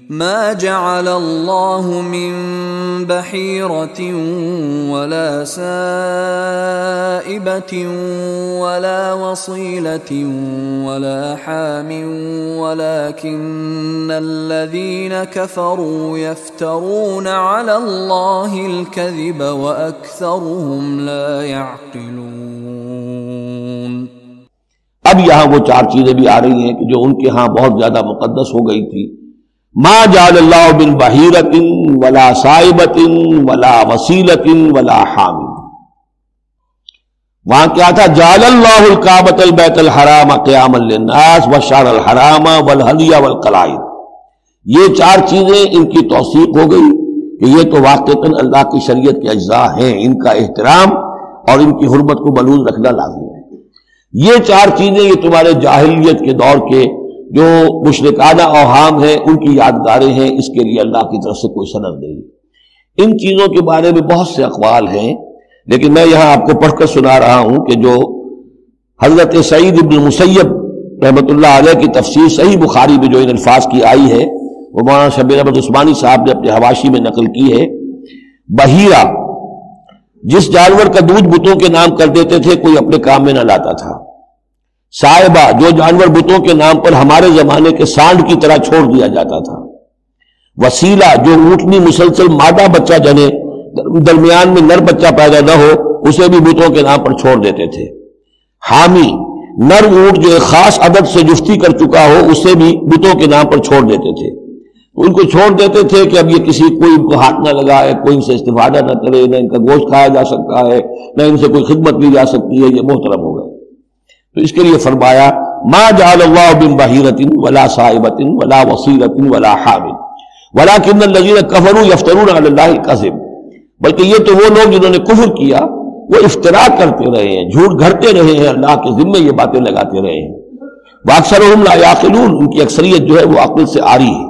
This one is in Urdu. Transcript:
ما جعل الله من بحيرة ولا سائبة ولا وصيلة ولا حام ولكن الذين كفروا يفترون على الله الكذب وأكثرهم لا يعقلون۔ اب یہاں وہ چار چیزیں بھی آ رہی ہیں کہ جو ان کے ہاں بہت زیادہ مقدس ہو گئی تھی۔ ما جعل اللہ من بحیرۃ ولا سائبۃ ولا وسیلۃ ولا حام، وہاں کیا تھا؟ جعل اللہ الکعبۃ البیت الحرام قیاما للناس والشہر الحرام والہدی والقلائد۔ یہ چار چیزیں ان کی توثیق ہو گئی کہ یہ تو واقعتاً اللہ کی شریعت کے اجزاء ہیں، ان کا احترام اور ان کی حرمت کو بلوز رکھنا لازم ہے۔ یہ چار چیزیں یہ تمہارے جاہلیت کے دور کے جو مشرکانہ اوہام ہیں ان کی یادگاریں ہیں، اس کے لیے اللہ کی طرف سے کوئی سند نہیں۔ ان چیزوں کے بارے میں بہت سے اقوال ہیں، لیکن میں یہاں آپ کو پڑھ کر سنا رہا ہوں کہ جو حضرت سعید ابن مسیب رحمۃ اللہ علیہ کی تفسیر صحیح بخاری میں جو ان الفاظ کی آئی ہے وہ مولانا شبیر احمد عثمانی صاحب نے اپنے حواشی میں نقل کی ہے۔ بحیرہ جس جانور کا دودھ بتوں کے نام کر دیتے تھے، کوئی اپنے کام میں نہ لاتا تھا۔ صائبہ جو جانور بتوں کے نام پر ہمارے زمانے کے سانڈ کی طرح چھوڑ دیا جاتا تھا۔ وسیلہ جو اونٹنی مسلسل مادہ بچہ جنے، درمیان میں نر بچہ پیدا نہ ہو، اسے بھی بتوں کے نام پر چھوڑ دیتے تھے۔ حامی نر اونٹ جو ایک خاص عدد سے جفتی کر چکا ہو، اسے بھی بتوں کے نام پر چھوڑ دیتے تھے۔ ان کو چھوڑ دیتے تھے کہ اب یہ کسی کوئی ان کو ہاتھ نہ لگائے، کوئی ان سے استفادہ نہ کرے، نہ ان کا گوشت کھایا جا سکتا ہے، نہ ان سے کوئی خدمت کی جا سکتی ہے، یہ محترم ہو گئے۔ تو اس کے لیے فرمایا ما جعل اللہ من بحیرۃ ولا صائبۃ ولا وصیلۃ ولا حام ولکن الذین کفروا یفترون علی اللہ الکذب، بلکہ یہ تو وہ لوگ جنہوں نے کفر کیا وہ افترا کرتے رہے ہیں، جھوٹ گھڑتے رہے ہیں، اللہ کے ذمے یہ باتیں لگاتے رہے ہیں۔ واکثرهم لا یعقلون، ان کی اکثریت جو ہے وہ عقل سے عاری ہے۔